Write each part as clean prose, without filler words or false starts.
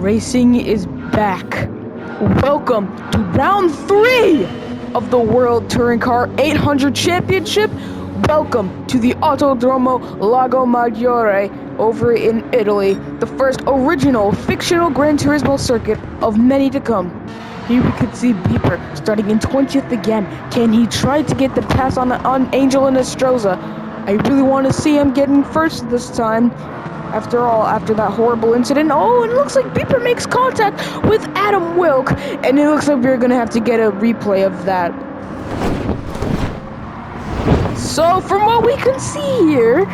Racing is back. Welcome to round 3 of the World Touring Car 800 Championship. Welcome to the Autodromo Lago Maggiore over in Italy, the first original fictional Gran Turismo circuit of many to come. Here we could see Beeper starting in 20th again. Can he try to get the pass on Angel and Estroza? I really want to see him getting first this time. After all, after that horrible incident. Oh, and it looks like Beeper makes contact with Adam Wilk, and it looks like we're gonna have to get a replay of that. So, from what we can see here,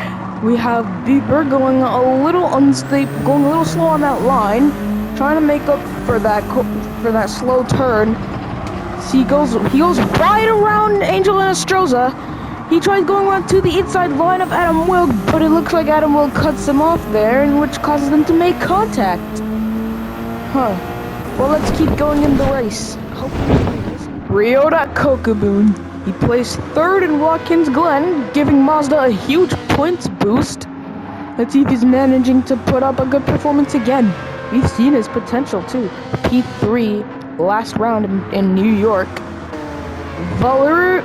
we have Beeper going a little unstable, going a little slow on that line, trying to make up for that slow turn. So he goes right around Angel and Estroza. He tries going around to the inside line of Adam Wilk, but it looks like Adam Wilk cuts him off there, which causes them to make contact. Well, let's keep going in the race. Ryota Kokoboon. He placed 3rd in Watkins Glen, giving Mazda a huge points boost. Let's see if he's managing to put up a good performance again. We've seen his potential too. P3, last round in New York. Valerio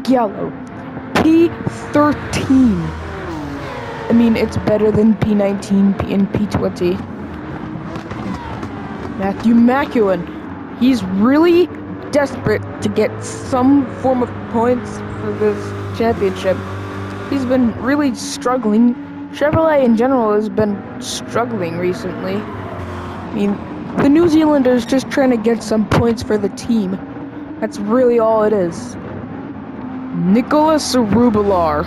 Gallo, P13. I mean, it's better than P19 and P20. Matthew McEwen, he's really desperate to get some form of points for this championship. He's been really struggling. Chevrolet in general has been struggling recently. I mean, the New Zealander's just trying to get some points for the team. That's really all it is. Nicolas Rubilar,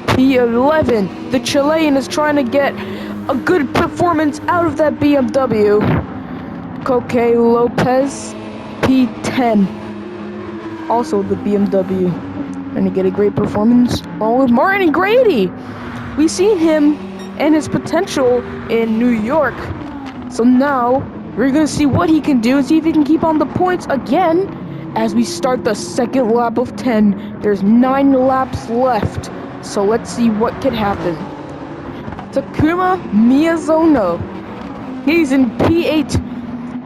P11. The Chilean is trying to get a good performance out of that BMW. Coque Lopez, P10. Also the BMW. Trying to get a great performance along with Martin Grady. We've seen him and his potential in New York. So now we're going to see what he can do and see if he can keep on the points again. As we start the second lap of 10, there's 9 laps left, so let's see what could happen. Takuma Miyazono, he's in P8.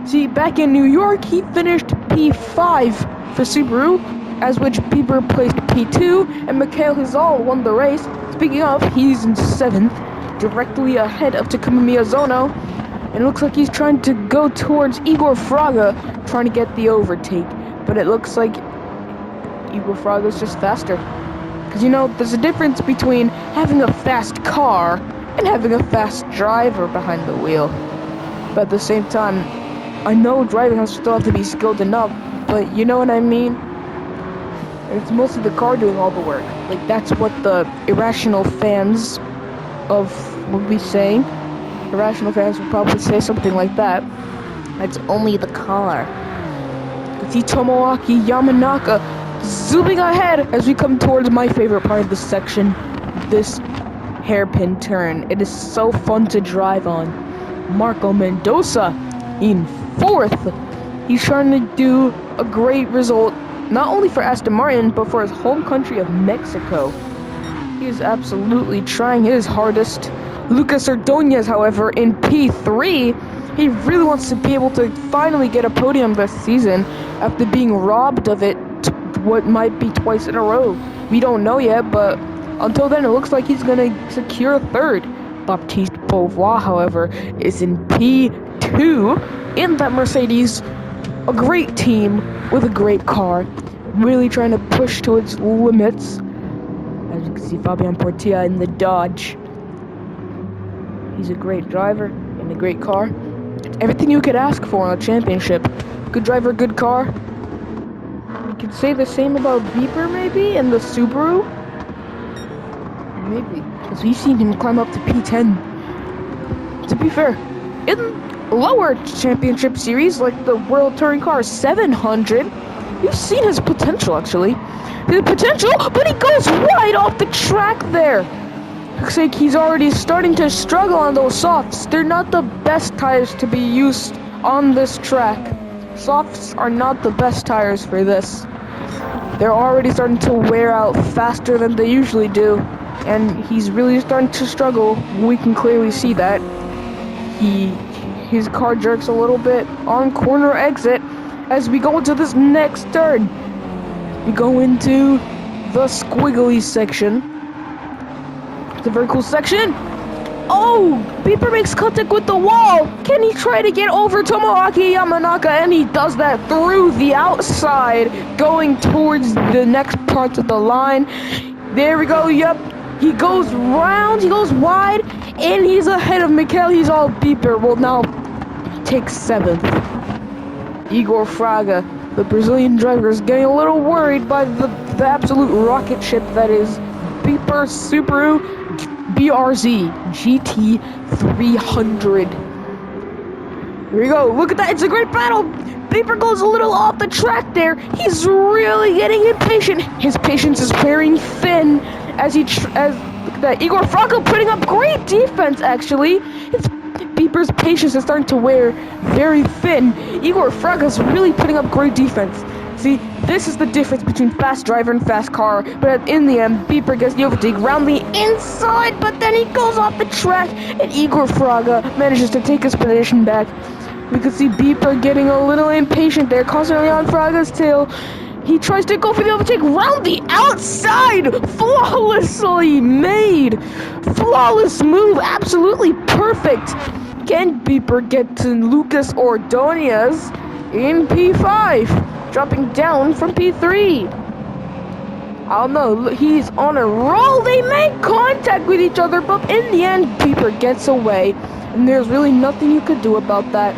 See, back in New York, he finished P5 for Subaru, as which Bieber placed P2, and Mikhail Hizal won the race. Speaking of, he's in 7th, directly ahead of Takuma Miyazono, and it looks like he's trying to go towards Igor Fraga, trying to get the overtake. But it looks like Igor Fraga's just faster. Because, you know, there's a difference between having a fast car and having a fast driver behind the wheel. But at the same time, I know driving has still have to be skilled enough, but you know what I mean? It's mostly the car doing all the work. Like, that's what the irrational fans would be saying. Irrational fans would probably say something like that. It's only the car. See Tomoaki Yamanaka zooming ahead as we come towards my favorite part of this section, this hairpin turn. It is so fun to drive on. Marco Mendoza in 4th. He's trying to do a great result, not only for Aston Martin, but for his home country of Mexico. He is absolutely trying his hardest. Lucas Ordonez, however, in P3. He really wants to be able to finally get a podium this season after being robbed of it what might be twice in a row. We don't know yet, but until then it looks like he's going to secure 3rd. Baptiste Beauvois, however, is in P2 in that Mercedes. A great team with a great car, really trying to push to its limits. As you can see, Fabian Portilla in the Dodge. He's a great driver in a great car. Everything you could ask for in a championship. Good driver, good car. You could say the same about Beeper, maybe, and the Subaru. Maybe, because we've seen him climb up to P10. To be fair, in lower championship series, like the World Touring Car 700, you've seen his potential, actually. His potential, but he goes right off the track there. Looks like he's already starting to struggle on those softs. They're not the best tires to be used on this track. Softs are not the best tires for this. They're already starting to wear out faster than they usually do. And he's really starting to struggle. We can clearly see that. his car jerks a little bit on corner exit as we go into this next turn. We go into the squiggly section. It's a very cool section. Oh, Beeper makes contact with the wall. Can he try to get over Tomoaki Yamanaka? And he does that through the outside, going towards the next part of the line. There we go, yep. He goes round, he goes wide, and he's ahead of Mikhail. He's all Beeper will now take 7th. Igor Fraga, the Brazilian driver, is getting a little worried by the absolute rocket ship that is Beeper Subaru BRZ GT300. Here we go. Look at that. It's a great battle. Beeper goes a little off the track there. He's really getting impatient. His patience is wearing thin as look at that. Igor Fraga putting up great defense, actually. Beeper's patience is starting to wear very thin. Igor Fraga's really putting up great defense. See, this is the difference between fast driver and fast car, but in the end, Beeper gets the overtake round the inside, but then he goes off the track, and Igor Fraga manages to take his position back. We can see Beeper getting a little impatient there, constantly on Fraga's tail. He tries to go for the overtake round the outside, flawlessly made. Flawless move, absolutely perfect. Can Beeper get to Lucas Ordonez in P5? Dropping down from P3. I don't know, he's on a roll. They make contact with each other, but in the end, Beeper gets away. And there's really nothing you could do about that.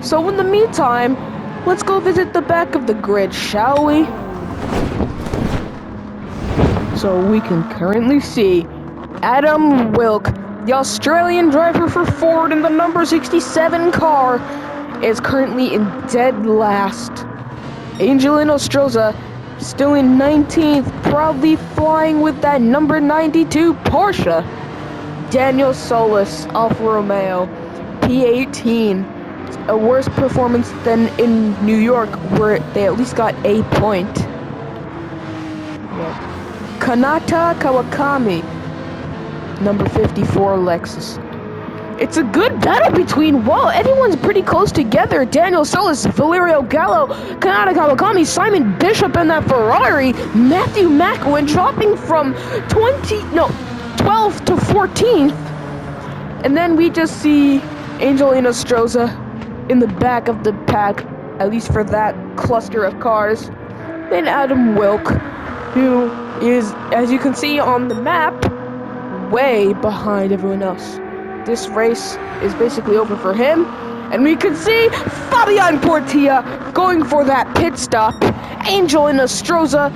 So in the meantime, let's go visit the back of the grid, shall we? So we can currently see Adam Wilk, the Australian driver for Ford in the number 67 car, is currently in dead last. Angelino Stroza still in 19th, proudly flying with that number 92 Porsche. Daniel Solis, Alfa Romeo, P18. A worse performance than in New York, where they at least got a point. Yeah. Kanata Kawakami, number 54 Lexus. It's a good battle between, everyone's pretty close together. Daniel Solis, Valerio Gallo, Kanata Kawakami, Simon Bishop in that Ferrari, Matthew McEwen dropping from 12th to 14th. And then we just see Angelino Stroza in the back of the pack, at least for that cluster of cars. Then Adam Wilk, who is, as you can see on the map, way behind everyone else. This race is basically over for him. And we can see Fabian Portilla going for that pit stop. Angelino Stroza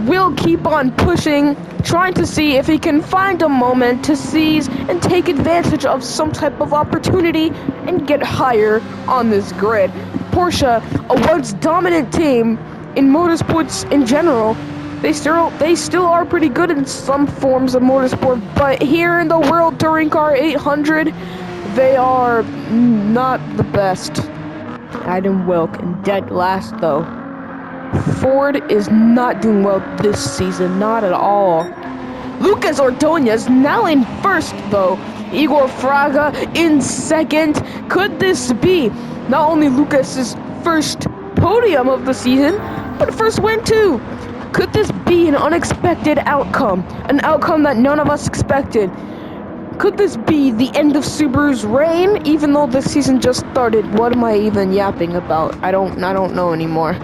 will keep on pushing, trying to see if he can find a moment to seize and take advantage of some type of opportunity and get higher on this grid. Porsche, a once dominant team in motorsports in general, they still are pretty good in some forms of motorsport, but here in the World Touring Car 800, they are not the best. Adam Wilk in dead last, though. Ford is not doing well this season, not at all. Lucas Ordonez now in first, though. Igor Fraga in second. Could this be not only Lucas's first podium of the season, but first win too? Could this be an unexpected outcome? An outcome that none of us expected? Could this be the end of Subaru's reign, even though the season just started? What am I even yapping about? I don't know anymore.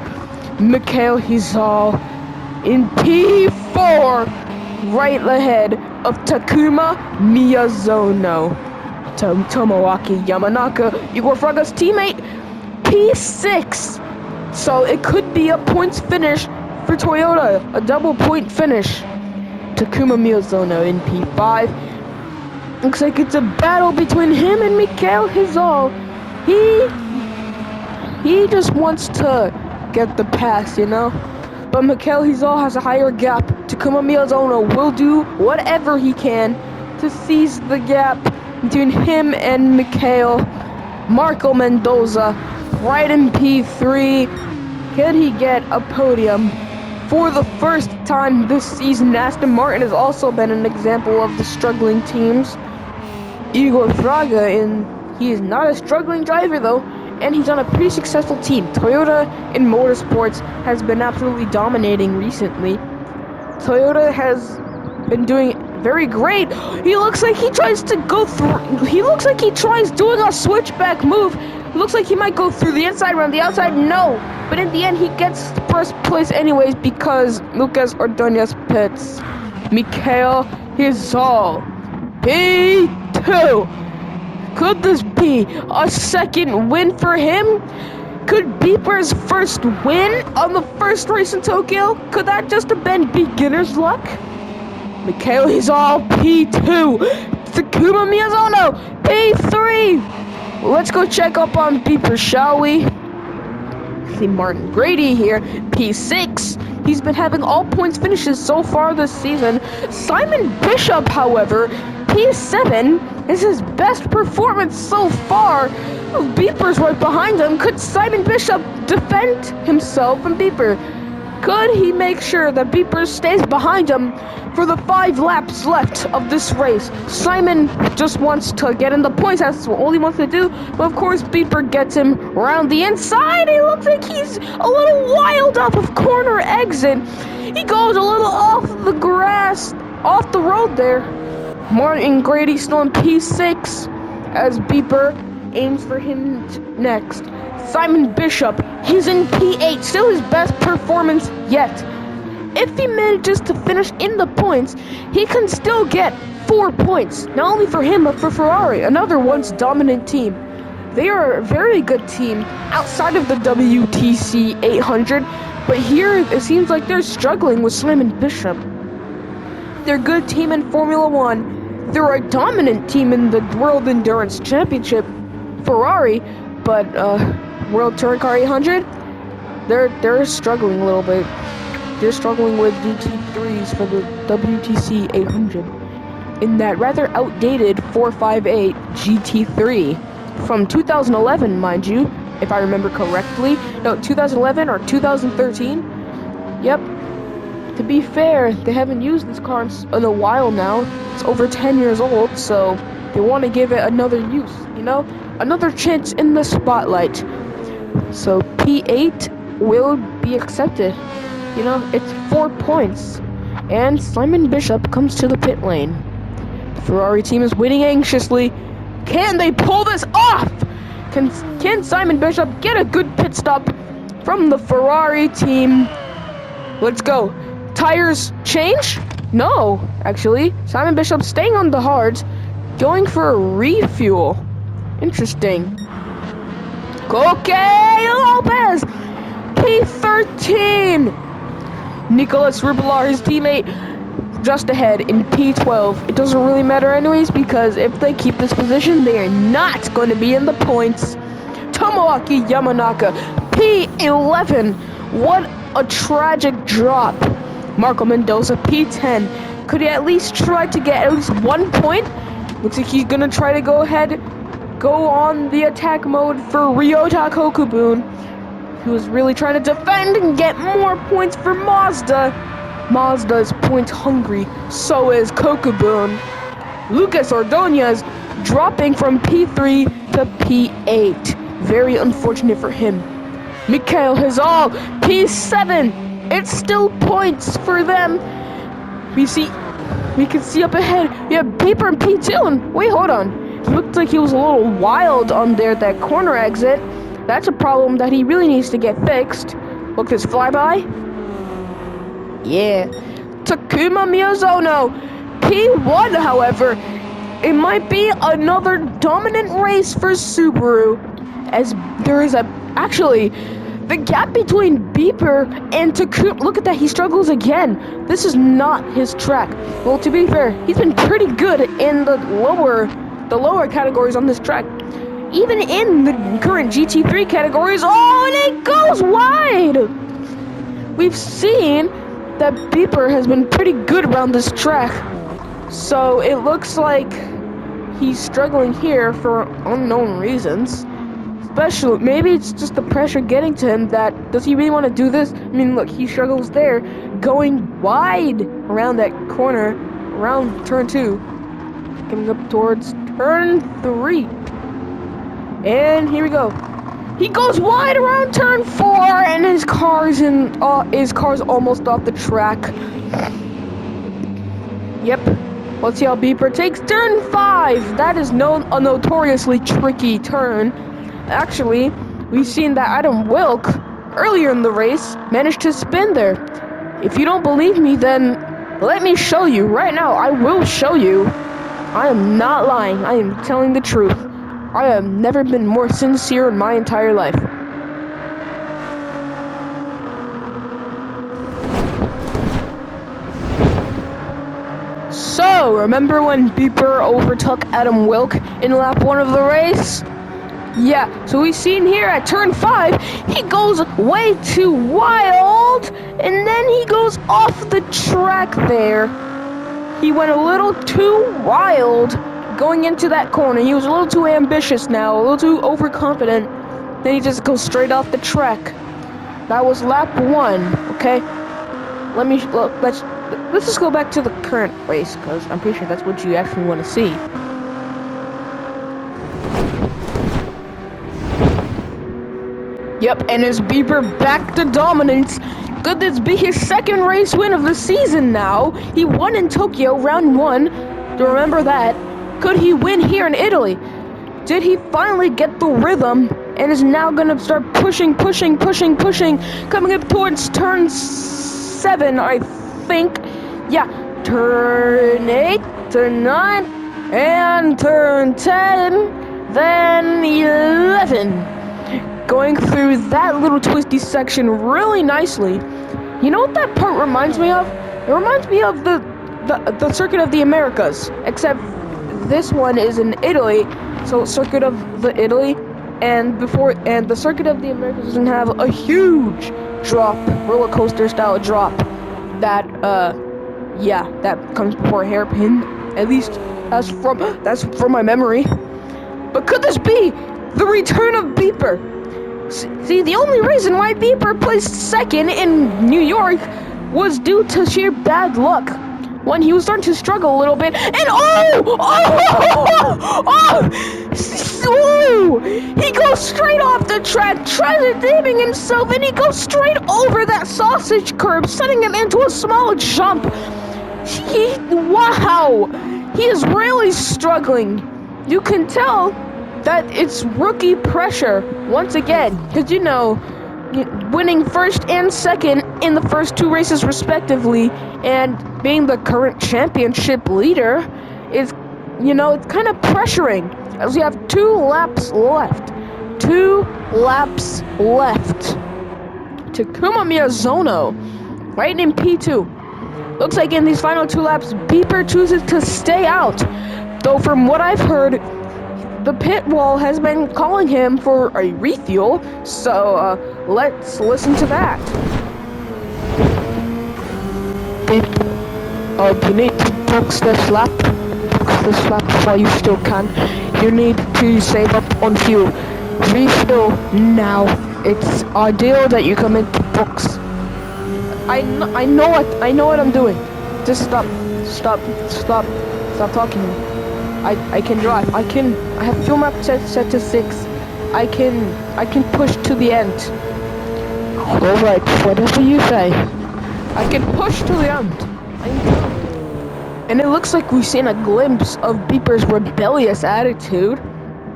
Mikhail Hizal in P4, right ahead of Takuma Miyazono. Tomoaki Yamanaka, Igor Fraga's teammate, P6. So it could be a points finish for Toyota, a double point finish. Takuma Miyazono in P5. Looks like it's a battle between him and Mikhail Hizal. He just wants to get the pass, you know? But Mikhail Hizal has a higher gap. Takuma Miyazono will do whatever he can to seize the gap between him and Mikhail. Marco Mendoza, right in P3. Can he get a podium? For the first time this season, Aston Martin has also been an example of the struggling teams. Igor Fraga in He is not a struggling driver though, and he's on a pretty successful team. Toyota in motorsports has been absolutely dominating recently. Toyota has been doing very great. He looks like he tries to go through. He looks like he tries doing a switchback move. Looks like he might go through the inside, around the outside. No, but in the end, he gets first place anyways because Lucas Ordonez pits. Mikhail Hizal, P2. Could this be a second win for him? Could Beeper's first win on the first race in Tokyo? Could that just have been beginner's luck? Mikhail Hizal, P2. Takuma Miyazono, P3. Let's go check up on Beeper, shall we? See Martin Grady here, P6. He's been having all points finishes so far this season. Simon Bishop, however, P7 is his best performance so far. Beeper's right behind him. Could Simon Bishop defend himself from Beeper? Could he make sure that Beeper stays behind him for the 5 laps left of this race? Simon just wants to get in the points. That's all he wants to do. But of course, Beeper gets him around the inside. He looks like he's a little wild off of corner exit. He goes a little off the grass, off the road there. Martin Grady still in P6 as Beeper aims for him next. Simon Bishop, he's in P8, still his best performance yet. If he manages to finish in the points, he can still get 4 points. Not only for him, but for Ferrari, another once dominant team. They are a very good team outside of the WTC800, but here it seems like they're struggling with Simon Bishop. They're a good team in Formula 1. They're a dominant team in the World Endurance Championship, Ferrari, but World Touring Car 800, they're struggling a little bit. They're struggling with GT3s for the WTC 800 in that rather outdated 458 GT3 from 2011, mind you, if I remember correctly. No, 2011 or 2013. Yep. To be fair, they haven't used this car in a while now. It's over 10 years old, so they want to give it another use, you know? Another chance in the spotlight. So P8 will be accepted. You know, it's 4 points. And Simon Bishop comes to the pit lane. The Ferrari team is waiting anxiously. Can they pull this off? Can Simon Bishop get a good pit stop from the Ferrari team? Let's go. Tires change? No, actually. Simon Bishop staying on the hards, going for a refuel. Interesting. Okay, Lopez, P13. Nicolas Rubilar, his teammate, just ahead in P12. It doesn't really matter anyways because if they keep this position, they are not going to be in the points. Tomoaki Yamanaka, P11. What a tragic drop. Marco Mendoza, P10. Could he at least try to get at least 1 point? Looks like he's going to try to go on the attack mode for Ryota Kokubun, who is really trying to defend and get more points for Mazda. Mazda is point hungry, so is Kokubun. Lucas Ordonez dropping from P3 to P8. Very unfortunate for him. Mikhail Hizal, P7. It's still points for them. We can see up ahead. We have Beeper and P2. And wait, hold on. It looked like he was a little wild on there at that corner exit. That's a problem that he really needs to get fixed. Look, this flyby. Yeah. Takuma Miyazono, P1, however. It might be another dominant race for Subaru, as there is actually the gap between Beeper and Takuma. Look at that, he struggles again. This is not his track. Well, to be fair, he's been pretty good in the lower categories on this track. Even in the current GT3 categories. Oh, and it goes wide! We've seen that Beeper has been pretty good around this track. So it looks like he's struggling here for unknown reasons. Especially, maybe it's just the pressure getting to him that, does he really want to do this? I mean, look, he struggles there, going wide around that corner, around turn 2, coming up towards turn 3. And here we go. He goes wide around turn 4, and his car's almost off the track. Yep. Let's see how Beeper takes turn 5. That is a notoriously tricky turn. Actually, we've seen that Adam Wilk earlier in the race managed to spin there. If you don't believe me, then let me show you right now. I will show you. I am not lying. I am telling the truth. I have never been more sincere in my entire life. So, remember when Beeper overtook Adam Wilk in lap 1 of the race? Yeah, so we've seen here at turn 5, he goes way too wild, and then he goes off the track there. He went a little too wild going into that corner. He was a little too ambitious now, a little too overconfident. Then he just goes straight off the track. That was lap 1, okay? Let's just go back to the current race, because I'm pretty sure that's what you actually want to see. Yep, and is Beeper back to dominance? Could this be his second race win of the season now? He won in Tokyo, round 1. Do you remember that? Could he win here in Italy? Did he finally get the rhythm and is now going to start pushing, coming up towards turn 7, I think. Yeah, turn 8, turn 9, and turn 10, then 11. Going through that little twisty section really nicely. You know what that part reminds me of? It reminds me of the Circuit of the Americas, except this one is in Italy, so Circuit of the Italy, and the Circuit of the Americas doesn't have a huge drop, roller coaster style drop that that comes before a hairpin. At least that's from my memory. But could this be the return of Beeper? See, the only reason why Beeper placed second in New York was due to sheer bad luck. When he was starting to struggle a little bit, and he goes straight off the track, tries redeeming himself, and he goes straight over that sausage curb, sending him into a small jump. Wow, he is really struggling. You can tell that it's rookie pressure once again, because winning first and second in the first 2 races respectively, and being the current championship leader is, it's kind of pressuring, as we have 2 laps left. 2 laps left. Takuma Miyazono, right in P2. Looks like in these final 2 laps, Beeper chooses to stay out, though from what I've heard, the pit wall has been calling him for a refuel, so let's listen to that. You need to box this lap while you still can. You need to save up on fuel. Refuel now. It's ideal that you come into box. I know what I'm doing. Just stop talking to me. I can drive. I have fuel map set to 6. I can push to the end. Alright, whatever you say. I can push to the end. And it looks like we've seen a glimpse of Beeper's rebellious attitude.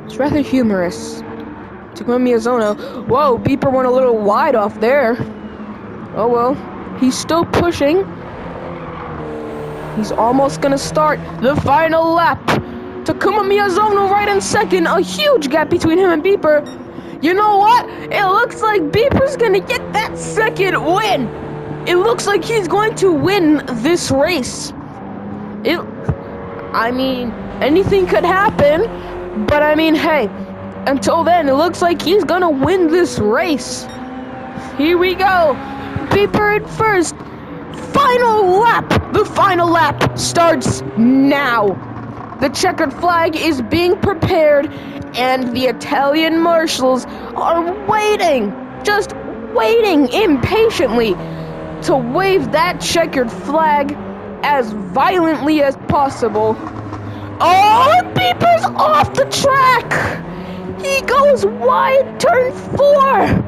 It's rather humorous. Takuma Miyazono. Whoa, Beeper went a little wide off there. Oh well. He's still pushing. He's almost gonna start the final lap. Takuma Miyazono right in second. A huge gap between him and Beeper. You know what? It looks like Beeper's gonna get that second win. It looks like he's going to win this race. Anything could happen. But hey, until then, it looks like he's gonna win this race. Here we go. Beeper at first. Final lap. The final lap starts now. The checkered flag is being prepared, and the Italian marshals are waiting, just waiting impatiently to wave that checkered flag as violently as possible. Oh, Beeper's off the track! He goes wide, turn 4!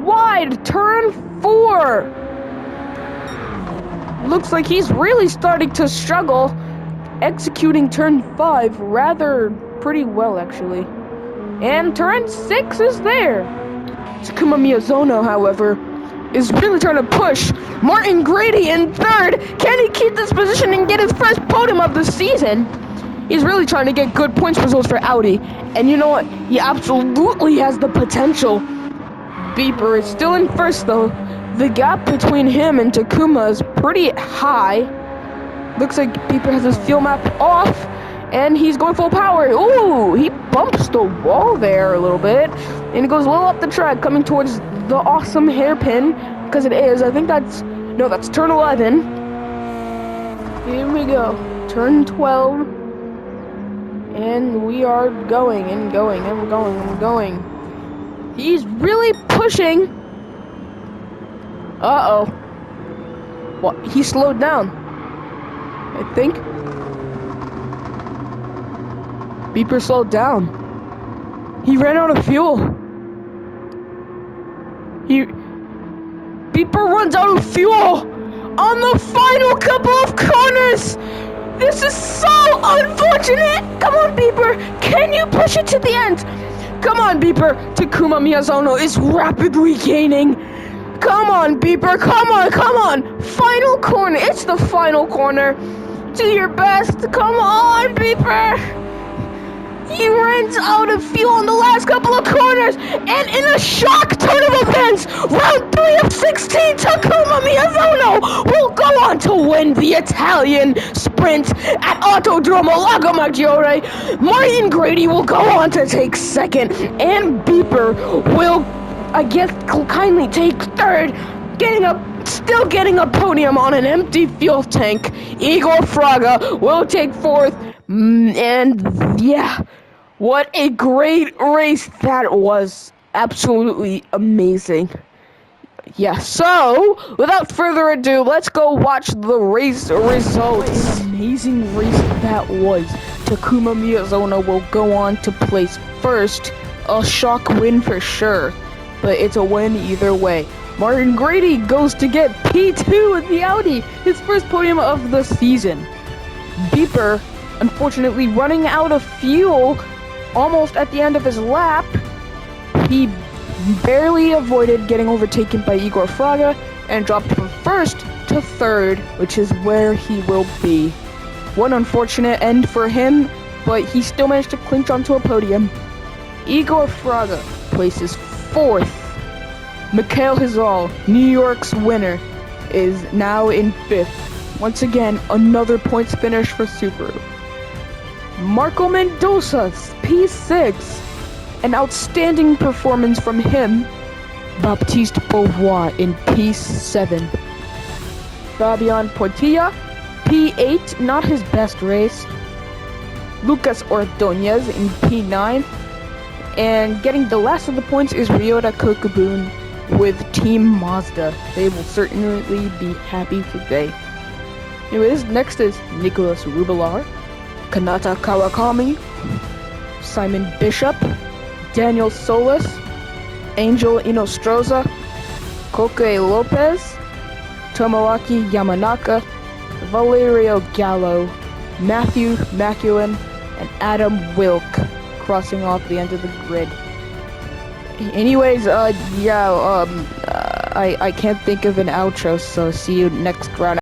Wide, turn 4! Looks like he's really starting to struggle executing turn 5 rather pretty well, actually. And turn 6 is there. Takuma Miyazono, however, is really trying to push Martin Grady in 3rd. Can he keep this position and get his first podium of the season? He's really trying to get good points results for Audi. And you know what? He absolutely has the potential. Beeper is still in 1st, though. The gap between him and Takuma is pretty high. Looks like Beeper has his fuel map off, and he's going full power. Ooh, he bumps the wall there a little bit, and he goes a little up the track, coming towards the awesome hairpin, because it is. I think that's turn 11. Here we go, turn 12, and we are going and going and we're going and we're going. He's really pushing. Uh-oh. What? He slowed down, I think. Beeper slowed down. He ran out of fuel. Beeper runs out of fuel on the final couple of corners. This is so unfortunate. Come on, Beeper. Can you push it to the end? Come on, Beeper. Takuma Miyazono is rapidly gaining. Come on, Beeper. Come on, come on. Final corner. It's the final corner. Do your best. Come on, Beeper. He runs out of fuel in the last couple of corners, and in a shock turn of events, round 3 of 16, Takuma Miyazono will go on to win the Italian sprint at Autodromo Lago Maggiore. Martin Grady will go on to take 2nd, and Beeper will, I guess, kindly take 3rd, still getting a podium on an empty fuel tank. Igor Fraga will take 4th, and yeah. What a great race that was. Absolutely amazing. Yeah, so, without further ado, let's go watch the race results. What an amazing race that was. Takuma Miyazono will go on to place 1st. A shock win for sure, but it's a win either way. Martin Grady goes to get P2 in the Audi, his first podium of the season. Beeper, unfortunately, running out of fuel almost at the end of his lap. He barely avoided getting overtaken by Igor Fraga and dropped from 1st to 3rd, which is where he will be. One unfortunate end for him, but he still managed to clinch onto a podium. Igor Fraga places 4th. Mikhail Hazal, New York's winner, is now in 5th. Once again, another points finish for Subaru. Marco Mendoza's P6. An outstanding performance from him. Baptiste Beauvoir in P7. Fabian Portilla, P8, not his best race. Lucas Ordonez in P9. And getting the last of the points is Ryota Kokubun with Team Mazda. They will certainly be happy today. Anyways, next is Nicholas Rubilar, Kanata Kawakami, Simon Bishop, Daniel Solis, Angel Inostroza, Koke Lopez, Tomoaki Yamanaka, Valerio Gallo, Matthew Maculin, and Adam Wilk crossing off the end of the grid. Anyways, I can't think of an outro, so see you next round.